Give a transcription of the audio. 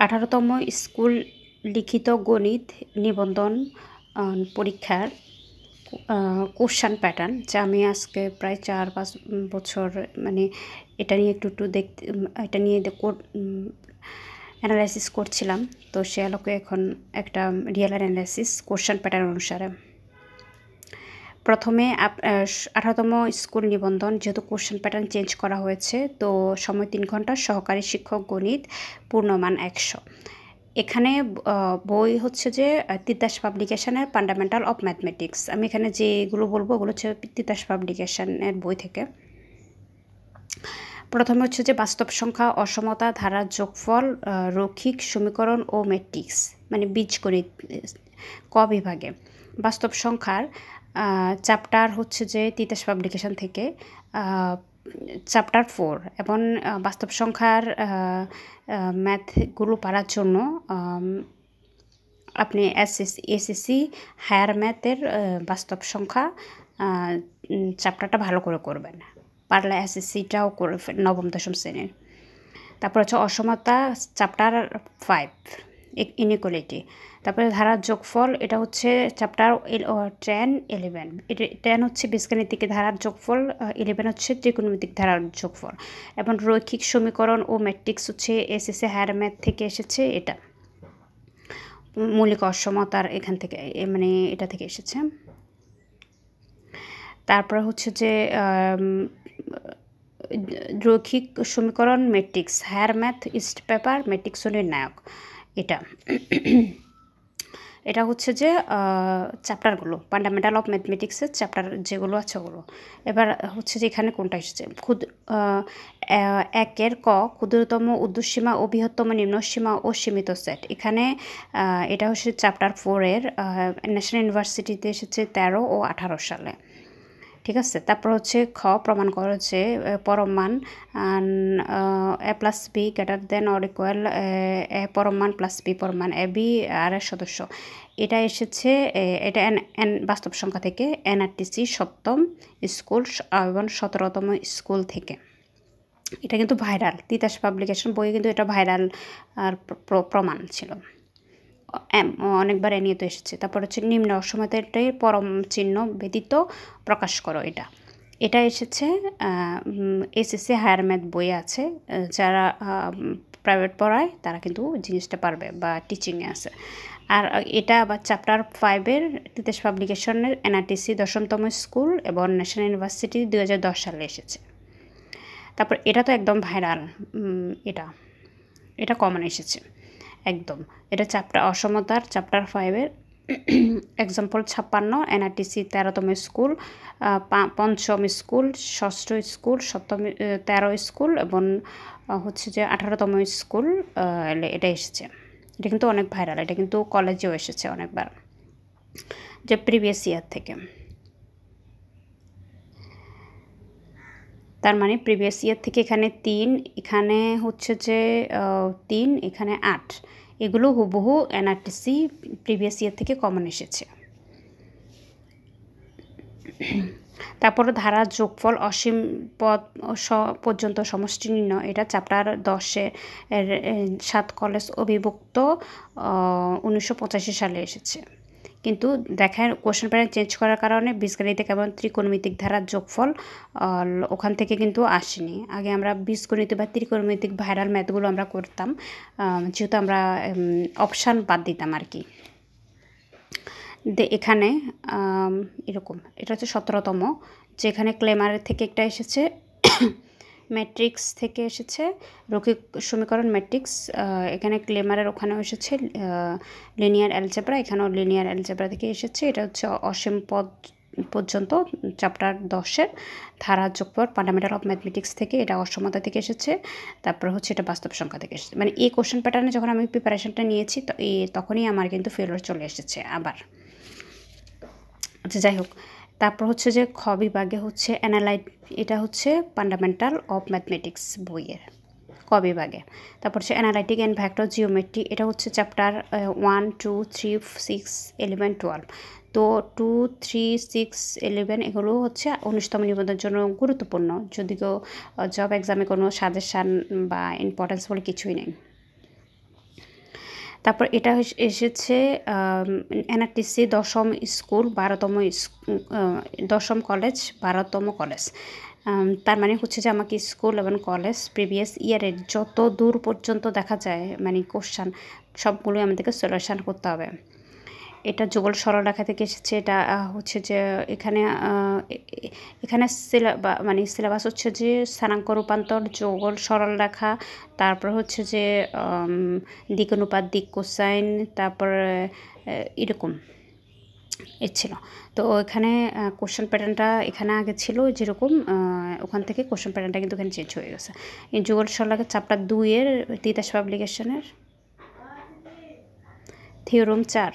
18তম school লিখিত গণিত নিবন্ধন পরীক্ষার কোশ্চান প্যাটার্ন, যা আমি আজকে প্রায় 4-5 বছর মানে এটা নিয়ে একটু এটা নিয়ে অ্যানালাইসিস করছিলাম। তো সে আলোকে এখন একটা রিয়েল অ্যানালাইসিস কোশ্চান প্যাটার্ন অনুসারে। প্রথমে 18তম স্কুল নিবন্ধন, যেহেতু কোশ্চেন প্যাটার্ন চেঞ্জ করা হয়েছে, তো সময় 3 ঘন্টা, সহকারী শিক্ষক গণিত, পূর্ণমান 100। এখানে বই হচ্ছে যে তিতাস পাবলিকেশনের ফান্ডামেন্টাল অফ ম্যাথমেটিক্স। আমি এখানে যেগুলো বলবো ওগুলো হচ্ছে তিতাস পাবলিকেশনের বই থেকে। প্রথমে হচ্ছে যে বাস্তব সংখ্যা, অসমতা, ধারার যোগফল, রৈখিক সমীকরণ ও ম্যাট্রিক্স, মানে বীজগণিত ক বিভাগে। বাস্তব সংখ্যার চ্যাপ্টার হচ্ছে যে তিতাস পাবলিকেশন থেকে চ্যাপ্টার 4, এবং বাস্তব সংখ্যার ম্যাথগুলো পারার জন্য আপনি এসএসসি হায়ার ম্যাথের বাস্তব সংখ্যা চ্যাপ্টারটা ভালো করে করবেন, পারলে এসএসসিটাও করে নবম দশম শ্রেণীর। তারপর হচ্ছে অসমতা, চ্যাপ্টার 5 ইনইকুয়ালিটি। তারপরে ধারার যোগফল, এটা হচ্ছে চ্যাপ্টার 10-11। 10 হচ্ছে বীজগাণিতিক ধারার যোগফল, 11 হচ্ছে ত্রিকোণমিতিক ধারার যোগফল। এবং রৈখিক সমীকরণ ও ম্যাট্রিক্স হচ্ছে এসএসসি হায়ার ম্যাথ থেকে এসেছে। এটা মৌলিক অসমতার এখান থেকে মানে এটা থেকে এসেছে। তারপরে হচ্ছে যে রৈখিক সমীকরণ ম্যাট্রিক্স, হায়ার ম্যাথ ইস্ট পেপার ম্যাট্রিক্স নির্ণায়ক। এটা হচ্ছে যে চ্যাপ্টারগুলো ফান্ডামেন্টাল অফ ম্যাথমেটিক্সের চ্যাপ্টার যেগুলো আছে ওগুলো। এবার হচ্ছে যে এখানে কোনটা এসেছে, একের ক, ক্ষুদ্রতম ঊর্ধ্বসীমা ও বৃহত্তম নিম্নসীমা ও সীমিত সেট। এখানে এটা হচ্ছে চ্যাপ্টার 4-এর, ন্যাশনাল ইউনিভার্সিটিতে এসেছে 13 ও 18 সালে। ঠিক আছে। তারপর হচ্ছে খ, প্রমাণ করা হচ্ছে পরম মান A plus B greater than or equal A পরম মান প্লাস বি পরম মান, এ বি আর এর সদস্য। এটা এসেছে এটা এন বাস্তব সংখ্যা থেকে, এনআরটিসি 7ম স্কুল এবং 17তম স্কুল থেকে। এটা কিন্তু ভাইরাল, তিতাস পাবলিকেশন বই কিন্তু এটা ভাইরাল আর প্রমাণ ছিল, অনেকবার নিয়ে তো এসেছে। তারপর হচ্ছে নিম্ন অসমতাটাই পরম চিহ্ন ব্যতীত প্রকাশ করো। এটা এসেছে এসএসসি হায়ার ম্যাথ বই আছে, যারা প্রাইভেট পড়ায় তারা কিন্তু জিনিসটা পারবে, বা টিচিংয়ে আছে। আর এটা আবার চ্যাপ্টার 5-এর তিতাস পাবলিকেশনের এনআরটিসি 10তম স্কুল এবং ন্যাশনাল ইউনিভার্সিটি 2010 সালে এসেছে। তারপর এটা তো একদম ভাইরাল, এটা কমন এসেছে একদম। এটা চ্যাপ্টার অসমতার চ্যাপ্টার 5-এর এক্সাম্পল 56, এনআরটিসি 13তম স্কুল, 5ম স্কুল, 6ষ্ঠ স্কুল, 13 স্কুল এবং হচ্ছে যে 18তম স্কুল এটা এসেছে। এটা কিন্তু অনেক ভাইরাল, এটা কিন্তু কলেজেও এসেছে অনেকবার, যে প্রিভিয়াস ইয়ার থেকে। তার মানে প্রিভিয়াস ইয়ার থেকে এখানে 3, এখানে হচ্ছে যে 3, এখানে 8, এগুলো হুবহু এনআরটিসি প্রিভিয়াস ইয়ার থেকে কমন এসেছে। তারপর ধারার যোগফল, অসীম পদ পর্যন্ত সমষ্টি নির্ণয়, এটা চ্যাপ্টার 10-এর 7 কলেজ অভিভুক্ত 1985 সালে এসেছে। কিন্তু দেখেন কোশ্চেন প্যাটার্ন চেঞ্জ করার কারণে বীজগণিতে কেবল ত্রিকোণমিতিক ধারার যোগফল ওখান থেকে কিন্তু আসেনি। আগে আমরা বীজগণিত বা ত্রিকোণমিতিক ভাইরাল ম্যাথগুলো আমরা করতাম, যেহেতু আমরা অপশান বাদ দিতাম আর কি। এখানে এরকম, এটা হচ্ছে 17তম, যেখানে ক্লেমারের থেকে একটা এসেছে, ম্যাট্রিক্স থেকে এসেছে, রৈখিক সমীকরণ ম্যাট্রিক্স। এখানে ক্লেমারের ওখানেও এসেছে লিনিয়ার অ্যালজেব্রা, এখানেও লিনিয়ার অ্যালজেব্রা থেকে এসেছে। এটা হচ্ছে অসীম পদ পর্যন্ত চ্যাপ্টার 10-এর ধারা যোগফল ফান্ডামেন্টাল অফ ম্যাথমেটিক্স থেকে, এটা অসমতা থেকে এসেছে। তারপর হচ্ছে এটা বাস্তব সংখ্যা থেকে এসেছে। মানে এই কোশ্চেন প্যাটার্নে যখন আমি প্রিপারেশনটা নিয়েছি তো তখনই আমার কিন্তু ফেলোর চলে এসেছে আবার। আচ্ছা, যাই হোক। তারপর হচ্ছে যে খ বিভাগে হচ্ছে এটা হচ্ছে ফান্ডামেন্টাল অফ ম্যাথমেটিক্স বইয়ের ক বিভাগে। তারপর হচ্ছে অ্যানালাইটিক অ্যান্ড ভেক্টর জিওমেট্রি, এটা হচ্ছে চ্যাপ্টার 1, 2, 3, 6, 11, 12। তো 2, 3, 6, 11 এগুলো হচ্ছে 19তম নিবন্ধনের জন্য গুরুত্বপূর্ণ, যদিও জব এক্সামে কোনো সাজেশান বা ইম্পর্টেন্স বলে কিছুই নেই। তারপর এটা এসেছে এনআরটিসি 10ম স্কুল 12তম 10ম কলেজ 12তম কলেজ। তার মানে হচ্ছে যে আমাকে স্কুল এবং কলেজ প্রিভিয়াস ইয়ারের যত দূর পর্যন্ত দেখা যায় মানে কোশ্চান সবগুলোই আমাদেরকে সলিউশন করতে হবে। এটা যুগল সরলরেখা থেকে এসেছে। এটা হচ্ছে যে এখানে সিলেবাস হচ্ছে যে স্থানাঙ্ক রূপান্তর, যুগল সরলরেখা, তারপর হচ্ছে যে দিকানুপাত, দিক কোসাইন, তারপর এরকম ছিল। তো এখানে কোশ্চেন প্যাটার্নটা এখানে আগে ছিল যেরকম, ওখান থেকে কোশ্চেন প্যাটার্নটা কিন্তু এখানে চেঞ্জ হয়ে গেছে। এই যুগল সরলরেখা চ্যাপ্টার 2 এর তিতাস পাবলিকেশনের থিওরাম 4।